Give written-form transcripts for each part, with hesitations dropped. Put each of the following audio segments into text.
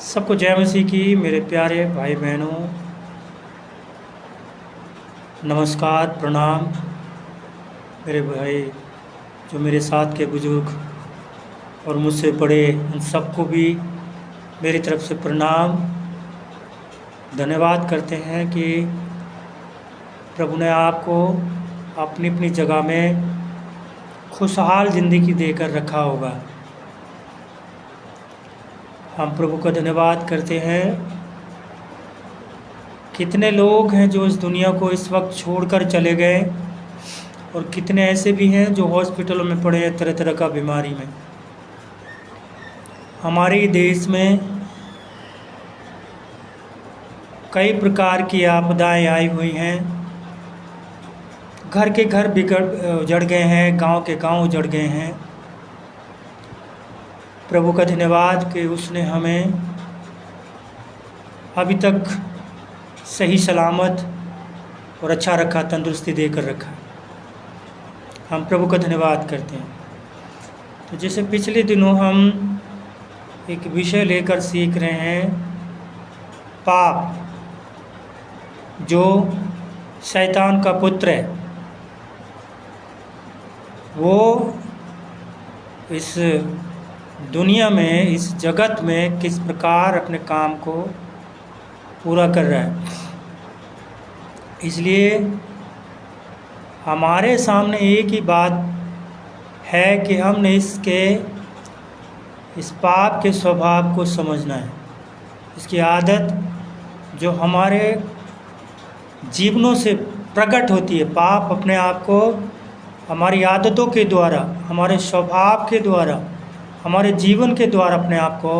सबको जय मसीह की। मेरे प्यारे भाई बहनों, नमस्कार, प्रणाम। मेरे भाई जो मेरे साथ के बुजुर्ग और मुझसे बड़े, उन सबको भी मेरी तरफ से प्रणाम। धन्यवाद करते हैं कि प्रभु ने आपको अपनी अपनी जगह में खुशहाल ज़िंदगी देकर रखा होगा। हम प्रभु का धन्यवाद करते हैं। कितने लोग हैं जो इस दुनिया को इस वक्त छोड़कर चले गए, और कितने ऐसे भी हैं जो हॉस्पिटलों में पड़े हैं तरह तरह का बीमारी में। हमारे देश में कई प्रकार की आपदाएं आई हुई हैं। घर के घर उजड़ गए हैं, गांव के गांव उजड़ गए हैं। प्रभु का धन्यवाद कि उसने हमें अभी तक सही सलामत और अच्छा रखा, तंदुरुस्ती देकर रखा। हम प्रभु का धन्यवाद करते हैं। तो जैसे पिछले दिनों हम एक विषय लेकर सीख रहे हैं, पाप जो शैतान का पुत्र है, वो इस दुनिया में, इस जगत में किस प्रकार अपने काम को पूरा कर रहा है। इसलिए हमारे सामने एक ही बात है कि हमने इस पाप के स्वभाव को समझना है। इसकी आदत जो हमारे जीवनों से प्रकट होती है। पाप अपने आप को हमारी आदतों के द्वारा, हमारे स्वभाव के द्वारा, हमारे जीवन के द्वारा अपने आप को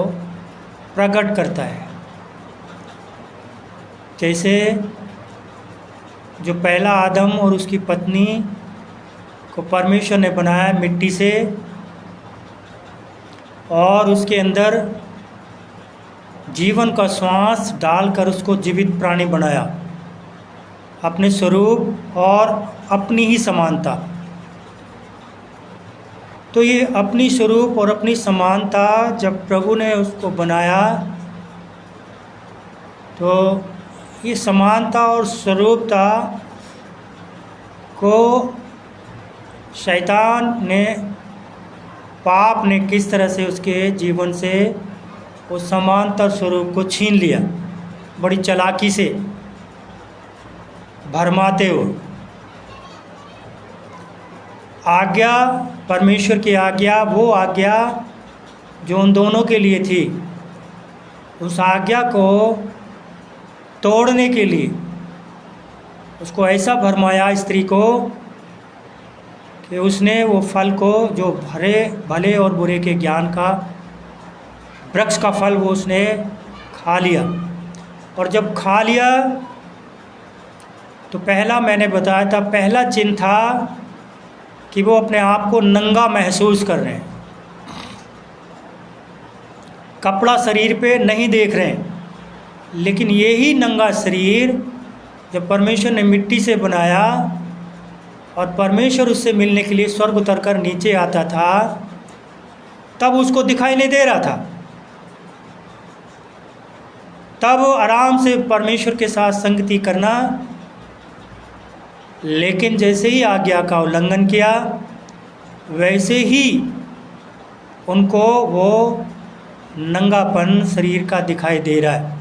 प्रकट करता है। जैसे जो पहला आदम और उसकी पत्नी को परमेश्वर ने बनाया मिट्टी से, और उसके अंदर जीवन का श्वास डालकर उसको जीवित प्राणी बनाया, अपने स्वरूप और अपनी ही समानता। तो ये अपनी स्वरूप और अपनी समानता जब प्रभु ने उसको बनाया, तो ये समानता और स्वरूपता को शैतान ने, पाप ने किस तरह से उसके जीवन से उस समानता स्वरूप को छीन लिया, बड़ी चालाकी से भरमाते हुए। आज्ञा, परमेश्वर की आज्ञा, वो आज्ञा जो उन दोनों के लिए थी, उस आज्ञा को तोड़ने के लिए उसको ऐसा भरमाया स्त्री को कि उसने वो फल को, जो भले और बुरे के ज्ञान का वृक्ष का फल, वो उसने खा लिया। और जब खा लिया तो पहला, मैंने बताया था, पहला चिन्ह था कि वो अपने आप को नंगा महसूस कर रहे हैं। कपड़ा शरीर पे नहीं देख रहे हैं, लेकिन यही नंगा शरीर जब परमेश्वर ने मिट्टी से बनाया और परमेश्वर उससे मिलने के लिए स्वर्ग उतरकर नीचे आता था, तब उसको दिखाई नहीं दे रहा था। तब आराम से परमेश्वर के साथ संगति करना, लेकिन जैसे ही आज्ञा का उल्लंघन किया, वैसे ही उनको वो नंगापन शरीर का दिखाई दे रहा है।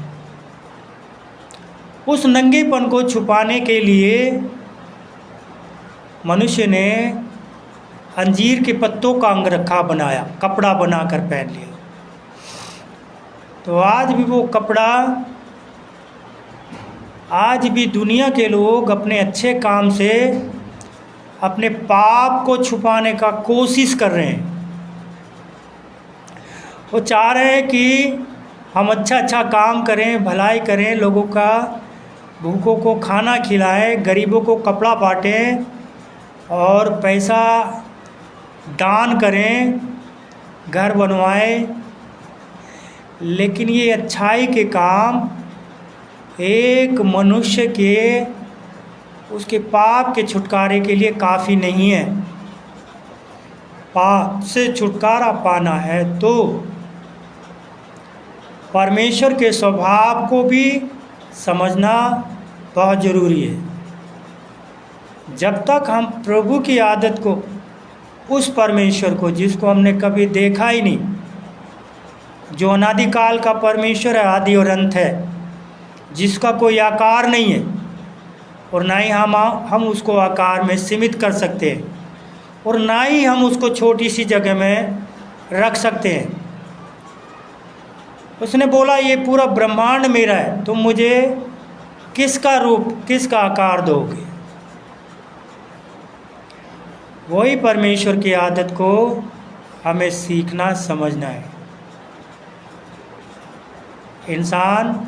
उस नंगेपन को छुपाने के लिए मनुष्य ने अंजीर के पत्तों का अंगरखा बनाया, कपड़ा बनाकर पहन लिया। तो आज भी वो कपड़ा, आज भी दुनिया के लोग अपने अच्छे काम से अपने पाप को छुपाने का कोशिश कर रहे हैं। वो चाह रहे हैं कि हम अच्छा काम करें, भलाई करें, लोगों का, भूखों को खाना खिलाएं, गरीबों को कपड़ा बांटें और पैसा दान करें, घर बनवाएं। लेकिन ये अच्छाई के काम एक मनुष्य के, उसके पाप के छुटकारे के लिए काफ़ी नहीं है। पाप से छुटकारा पाना है तो परमेश्वर के स्वभाव को भी समझना बहुत ज़रूरी है। जब तक हम प्रभु की आदत को, उस परमेश्वर को जिसको हमने कभी देखा ही नहीं, जो अनादिकाल का परमेश्वर है, आदि और अंत है, जिसका कोई आकार नहीं है और ना ही हम उसको आकार में सीमित कर सकते हैं और ना ही हम उसको छोटी सी जगह में रख सकते हैं। उसने बोला ये पूरा ब्रह्मांड मेरा है, तुम मुझे किसका रूप, किसका आकार दोगे। वही परमेश्वर की आदत को हमें सीखना, समझना है। इंसान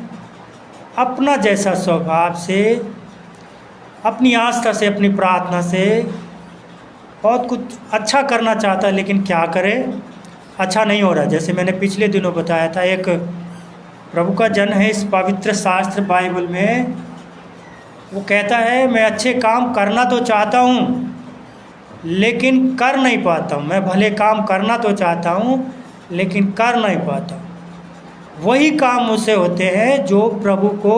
अपना जैसा स्वभाव से, अपनी आस्था से, अपनी प्रार्थना से बहुत कुछ अच्छा करना चाहता है, लेकिन क्या करे, अच्छा नहीं हो रहा। जैसे मैंने पिछले दिनों बताया था, एक प्रभु का जन है इस पवित्र शास्त्र बाइबल में, वो कहता है मैं अच्छे काम करना तो चाहता हूँ लेकिन कर नहीं पाता हूँ। मैं भले काम करना तो चाहता हूँ लेकिन कर नहीं पाता हूँ। वही काम मुझसे होते हैं जो प्रभु को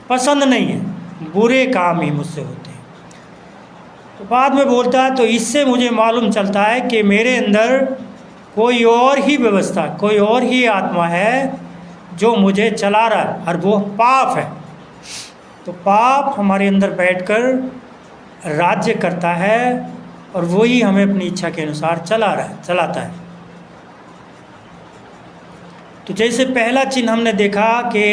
पसंद नहीं है, बुरे काम ही मुझसे होते हैं। तो बाद में बोलता है, तो इससे मुझे मालूम चलता है कि मेरे अंदर कोई और ही व्यवस्था, कोई और ही आत्मा है जो मुझे चला रहा है, और वो पाप है। तो पाप हमारे अंदर बैठकर राज्य करता है और वही हमें अपनी इच्छा के अनुसार चलाता है। तो जैसे पहला चिन्ह हमने देखा कि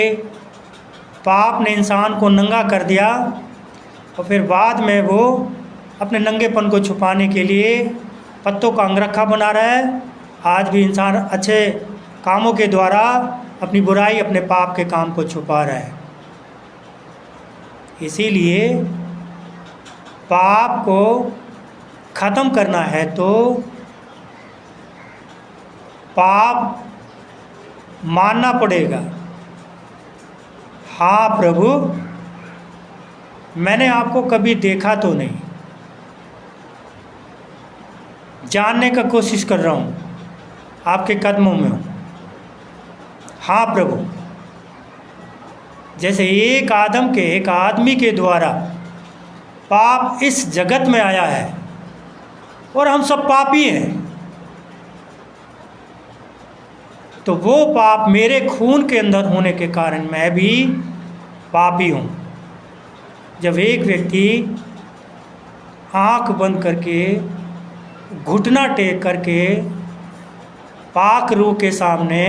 पाप ने इंसान को नंगा कर दिया और फिर बाद में वो अपने नंगेपन को छुपाने के लिए पत्तों का अंगरखा बना रहा है। आज भी इंसान अच्छे कामों के द्वारा अपनी बुराई, अपने पाप के काम को छुपा रहा है। इसीलिए पाप को ख़त्म करना है तो पाप मानना पड़ेगा। हाँ प्रभु, मैंने आपको कभी देखा तो नहीं, जानने का कोशिश कर रहा हूँ, आपके कदमों में हूँ। हाँ प्रभु, जैसे एक आदमी के द्वारा पाप इस जगत में आया है और हम सब पापी हैं, तो वो पाप मेरे खून के अंदर होने के कारण मैं भी पापी हूँ। जब एक व्यक्ति आँख बंद करके, घुटना टेक करके पाक रूह के सामने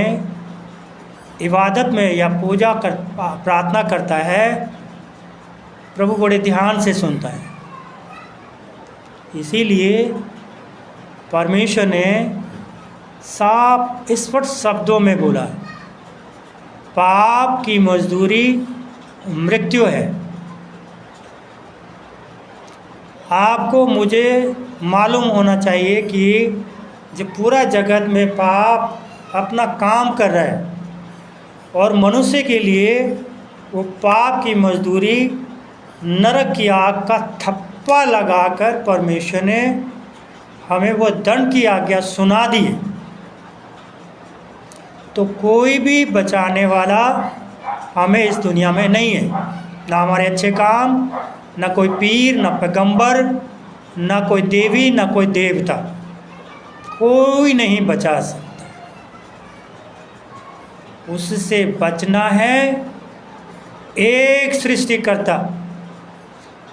इबादत में या पूजा कर, प्रार्थना करता है, प्रभु बड़े ध्यान से सुनता है। इसीलिए परमेश्वर ने साफ स्पष्ट शब्दों में बोला, पाप की मजदूरी मृत्यु है। आपको मुझे मालूम होना चाहिए कि जो पूरा जगत में पाप अपना काम कर रहा है और मनुष्य के लिए वो पाप की मजदूरी नरक की आग का थप्पा लगाकर परमेश्वर ने हमें वो दंड की आज्ञा सुना दी है। तो कोई भी बचाने वाला हमें इस दुनिया में नहीं है, ना हमारे अच्छे काम, ना कोई पीर, ना पैगंबर, ना कोई देवी, ना कोई देवता, कोई नहीं बचा सकता। उससे बचना है एक सृष्टिकर्ता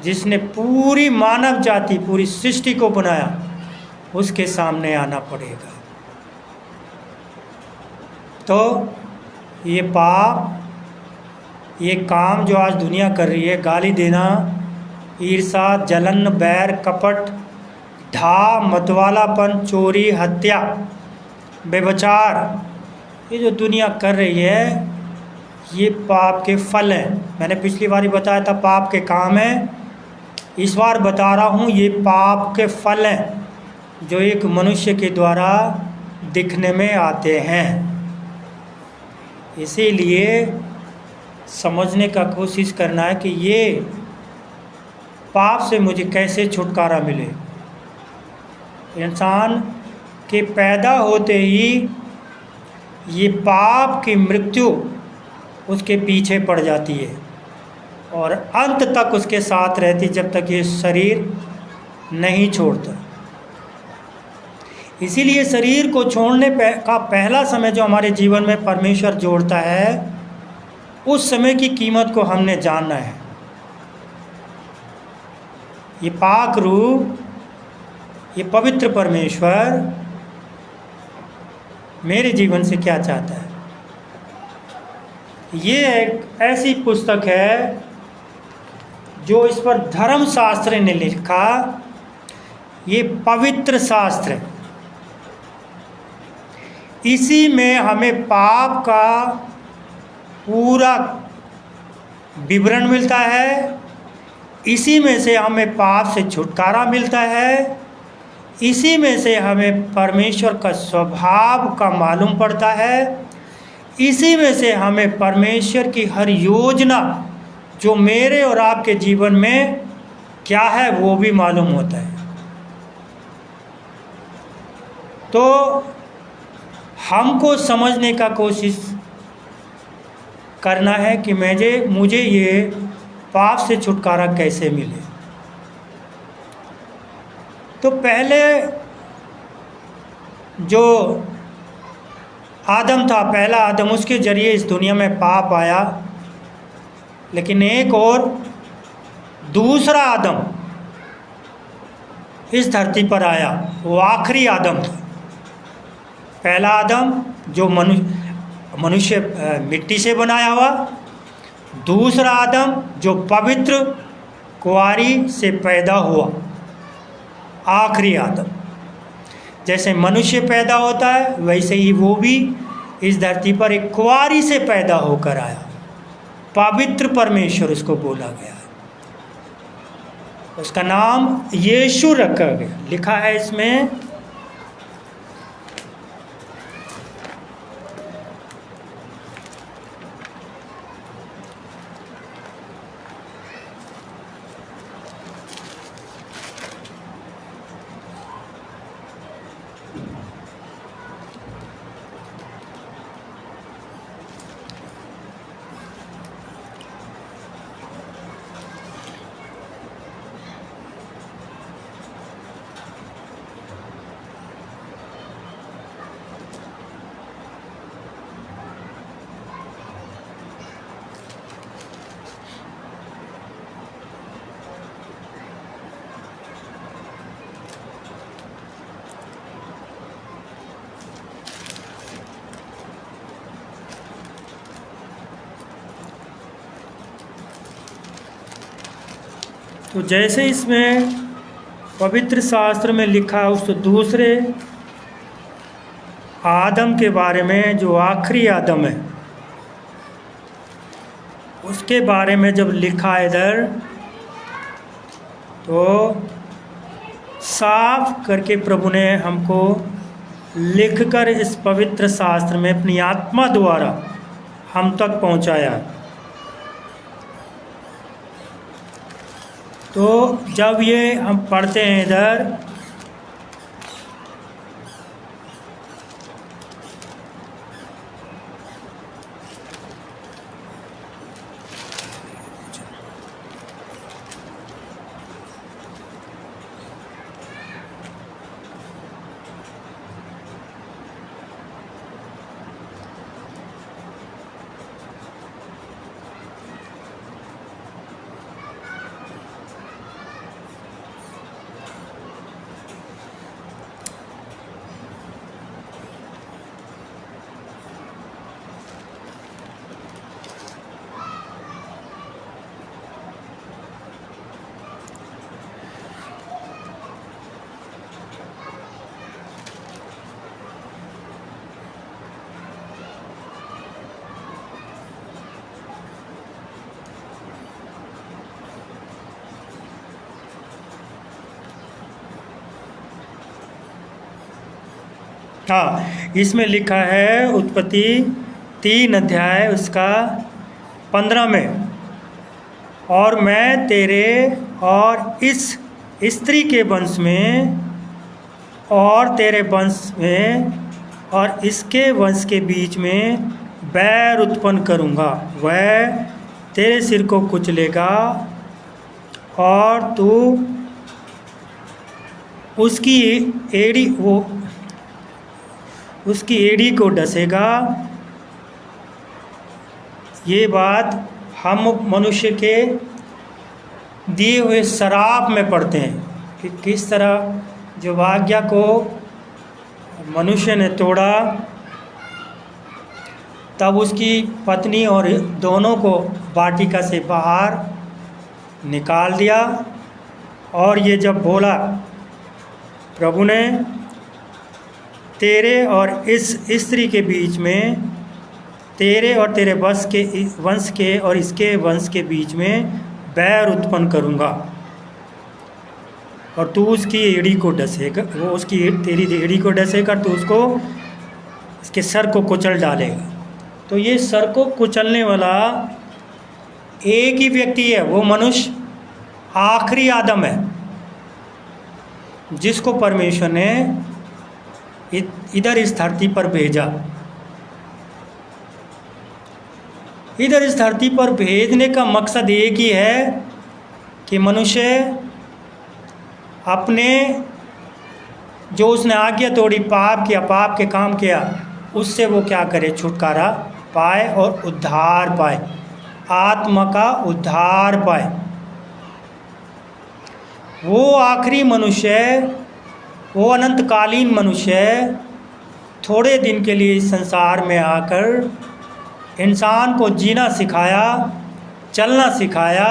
जिसने पूरी मानव जाति, पूरी सृष्टि को बनाया, उसके सामने आना पड़ेगा। तो ये पाप, ये काम जो आज दुनिया कर रही है, गाली देना, ईर्षा, जलन, बैर, कपट, ढा, मतवालापन, चोरी, हत्या, व्यभिचार, ये जो दुनिया कर रही है, ये पाप के फल हैं। मैंने पिछली बार ही बताया था पाप के काम हैं, इस बार बता रहा हूँ ये पाप के फल हैं जो एक मनुष्य के द्वारा दिखने में आते हैं। इसीलिए समझने का कोशिश करना है कि ये पाप से मुझे कैसे छुटकारा मिले। इंसान के पैदा होते ही ये पाप की मृत्यु उसके पीछे पड़ जाती है और अंत तक उसके साथ रहती, जब तक ये शरीर नहीं छोड़ता। इसीलिए शरीर को छोड़ने का पहला समय जो हमारे जीवन में परमेश्वर जोड़ता है, उस समय की कीमत को हमने जानना है। ये पाक रूप, ये पवित्र परमेश्वर मेरे जीवन से क्या चाहता है। ये एक ऐसी पुस्तक है जो इस पर धर्मशास्त्र ने लिखा। ये पवित्र शास्त्र है। इसी में हमें पाप का पूरा विवरण मिलता है। इसी में से हमें पाप से छुटकारा मिलता है। इसी में से हमें परमेश्वर का स्वभाव का मालूम पड़ता है। इसी में से हमें परमेश्वर की हर योजना जो मेरे और आपके जीवन में क्या है वो भी मालूम होता है। तो हमको समझने का कोशिश करना है कि मुझे ये पाप से छुटकारा कैसे मिले। तो पहले जो आदम था, पहला आदम, उसके जरिए इस दुनिया में पाप आया। लेकिन एक और दूसरा आदम इस धरती पर आया, वो आखिरी आदम था। पहला आदम जो मनुष्य मिट्टी से बनाया हुआ, दूसरा आदम जो पवित्र कुंवारी से पैदा हुआ, आखिरी आदम। जैसे मनुष्य पैदा होता है वैसे ही वो भी इस धरती पर एक कुंवारी से पैदा होकर आया। पवित्र परमेश्वर उसको बोला गया। उसका नाम यीशु रखा गया। लिखा है इसमें, तो जैसे इसमें पवित्र शास्त्र में लिखा उस दूसरे आदम के बारे में, जो आखिरी आदम है, उसके बारे में जब लिखा इधर, तो साफ करके प्रभु ने हमको लिखकर इस पवित्र शास्त्र में अपनी आत्मा द्वारा हम तक पहुंचाया। तो जब ये हम पढ़ते हैं इधर, हाँ, इसमें लिखा है उत्पत्ति 3 अध्याय उसका 15 में, और मैं तेरे और इस स्त्री के वंश में और तेरे वंश में और इसके वंश के बीच में बैर उत्पन्न करूँगा। वह तेरे सिर को कुचलेगा और तू उसकी एड़ी को डसेगा। ये बात हम मनुष्य के दिए हुए शराप में पढ़ते हैं कि किस तरह जो आज्ञा को मनुष्य ने तोड़ा, तब उसकी पत्नी और दोनों को वाटिका से बाहर निकाल दिया। और ये जब बोला प्रभु ने, तेरे और इस स्त्री के बीच में, तेरे और तेरे वंश के और इसके वंश के बीच में बैर उत्पन्न करूँगा और तू उसकी एड़ी को डसेगा, वो उसकी तेरी एड़ी को डसेगा, तू उसको इसके सर को कुचल डालेगा। तो ये सर को कुचलने वाला एक ही व्यक्ति है, वो मनुष्य आखिरी आदम है, जिसको परमेश्वर ने इधर इस धरती पर भेजा। इधर इस धरती पर भेजने का मकसद एक ही है कि मनुष्य अपने जो उसने आज्ञा तोड़ी, पाप किया, पाप के काम किया, उससे वो क्या करे, छुटकारा पाए और उद्धार पाए, आत्मा का उद्धार पाए। वो आखिरी मनुष्य है, वो अनंतकालीन मनुष्य है, थोड़े दिन के लिए इस संसार में आकर इंसान को जीना सिखाया, चलना सिखाया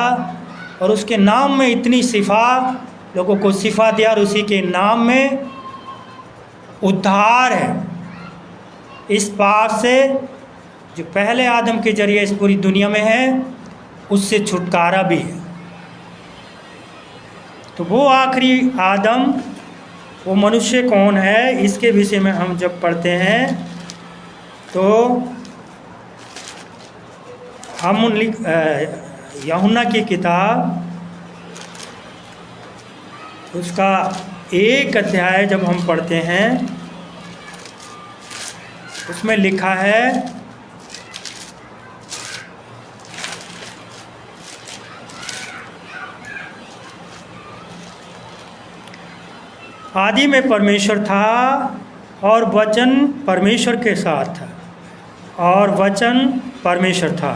और उसके नाम में इतनी शिफा, लोगों को शिफा दिया और उसी के नाम में उद्धार है इस पाप से जो पहले आदम के जरिए इस पूरी दुनिया में है, उससे छुटकारा भी है। तो वो आखिरी आदम, वो मनुष्य कौन है, इसके विषय में हम जब पढ़ते हैं तो हम यूहन्ना की किताब उसका 1 अध्याय जब हम पढ़ते हैं, उसमें लिखा है, आदि में परमेश्वर था और वचन परमेश्वर के साथ था और वचन परमेश्वर था।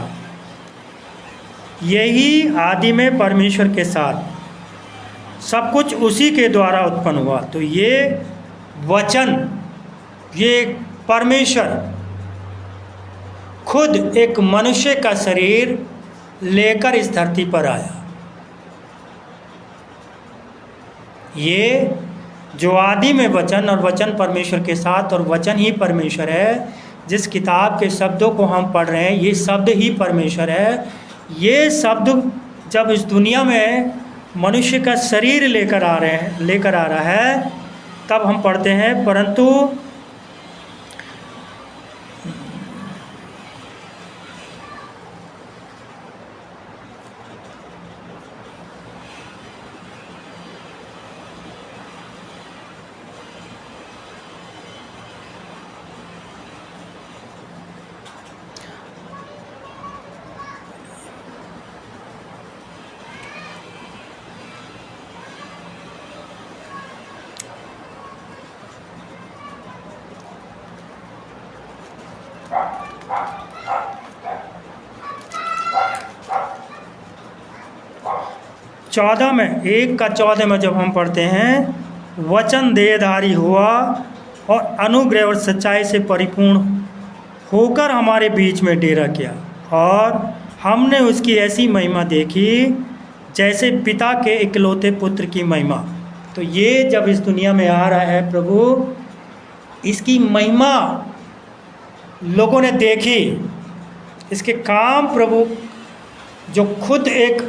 यही आदि में परमेश्वर के साथ, सब कुछ उसी के द्वारा उत्पन्न हुआ। तो ये वचन, ये परमेश्वर खुद एक मनुष्य का शरीर लेकर इस धरती पर आया। ये जो आदि में वचन और वचन परमेश्वर के साथ और वचन ही परमेश्वर है, जिस किताब के शब्दों को हम पढ़ रहे हैं, ये शब्द ही परमेश्वर है। ये शब्द जब इस दुनिया में मनुष्य का शरीर लेकर आ रहा है, तब हम पढ़ते हैं, परंतु चौदह में 1:14 में जब हम पढ़ते हैं, वचन देहधारी हुआ और अनुग्रह और सच्चाई से परिपूर्ण होकर हमारे बीच में डेरा किया और हमने उसकी ऐसी महिमा देखी जैसे पिता के इकलौते पुत्र की महिमा। तो ये जब इस दुनिया में आ रहा है प्रभु, इसकी महिमा लोगों ने देखी, इसके काम प्रभु जो खुद एक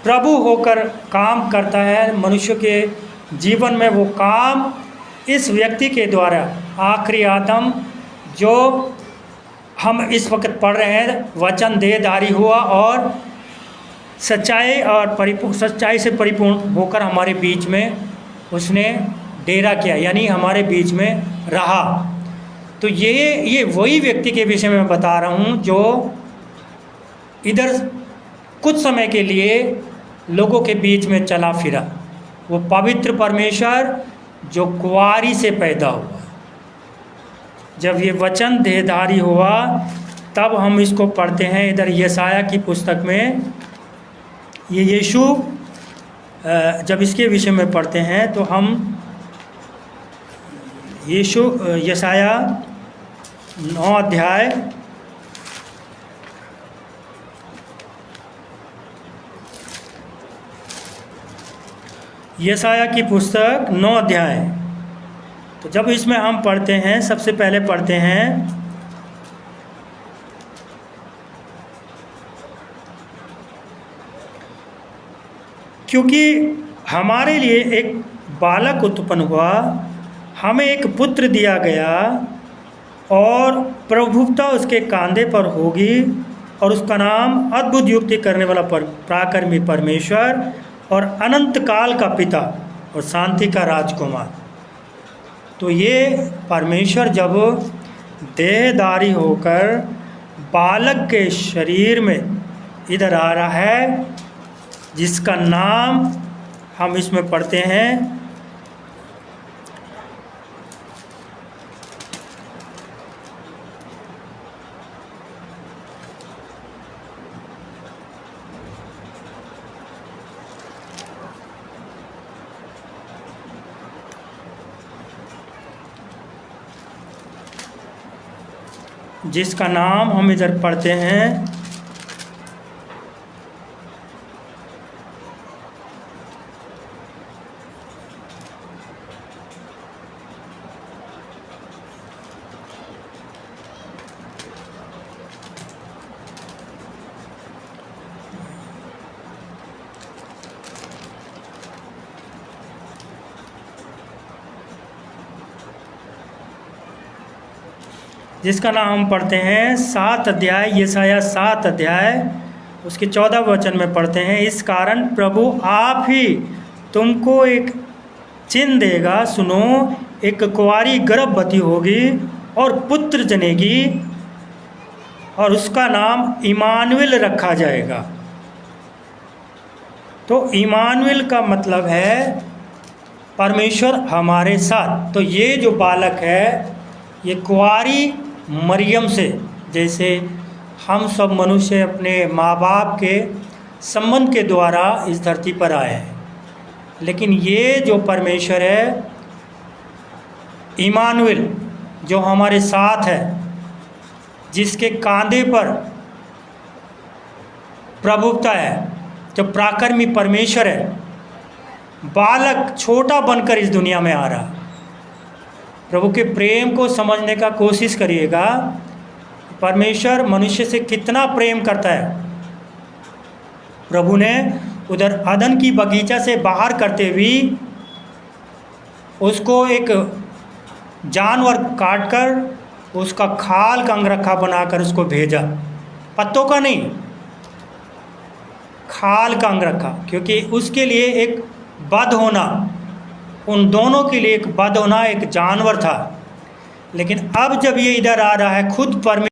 प्रभु होकर काम करता है मनुष्य के जीवन में, वो काम इस व्यक्ति के द्वारा, आखिरी आदम जो हम इस वक्त पढ़ रहे हैं, वचन देहधारी हुआ और सच्चाई से परिपूर्ण होकर हमारे बीच में उसने डेरा किया, यानी हमारे बीच में रहा। तो ये वही व्यक्ति के विषय में मैं बता रहा हूँ जो इधर कुछ समय के लिए लोगों के बीच में चला फिरा। वो पवित्र परमेश्वर जो कुंवारी से पैदा हुआ, जब ये वचन देहधारी हुआ तब हम इसको पढ़ते हैं इधर यशाया की पुस्तक में। ये यीशु जब इसके विषय में पढ़ते हैं तो हम यशाया 9 अध्याय यशाया की पुस्तक 9 अध्याय। तो जब इसमें हम पढ़ते हैं, सबसे पहले पढ़ते हैं क्योंकि हमारे लिए एक बालक उत्पन्न हुआ, हमें एक पुत्र दिया गया और प्रभुता उसके कांधे पर होगी और उसका नाम अद्भुत युक्ति करने वाला पराक्रमी परमेश्वर और अनंत काल का पिता और शांति का राजकुमार। तो ये परमेश्वर जब देहधारी होकर बालक के शरीर में इधर आ रहा है, जिसका नाम हम इसमें पढ़ते हैं जिसका नाम हम इधर पढ़ते हैं जिसका नाम हम पढ़ते हैं 7 अध्याय, यशाया 7 अध्याय उसके 14 वचन में पढ़ते हैं। इस कारण प्रभु आप ही तुमको एक चिन्ह देगा, सुनो, एक कुंवारी गर्भवती होगी और पुत्र जनेगी और उसका नाम इमानुएल रखा जाएगा। तो इमानुएल का मतलब है परमेश्वर हमारे साथ। तो ये जो बालक है ये कुंवारी मरियम से, जैसे हम सब मनुष्य अपने माँ बाप के संबंध के द्वारा इस धरती पर आए हैं, लेकिन ये जो परमेश्वर है इमानुएल जो हमारे साथ है, जिसके कांधे पर प्रभुता है, जो पराक्रमी परमेश्वर है, बालक छोटा बनकर इस दुनिया में आ रहा। प्रभु के प्रेम को समझने का कोशिश करिएगा। परमेश्वर मनुष्य से कितना प्रेम करता है। प्रभु ने उधर अदन की बगीचा से बाहर करते हुए उसको एक जानवर काटकर उसका खाल का अंगरखा बनाकर उसको भेजा, पत्तों का नहीं, खाल का अंगरखा, क्योंकि उसके लिए एक बद होना, उन दोनों के लिए एक बद होना एक जानवर था। लेकिन अब जब ये इधर आ रहा है खुद परमेश्वर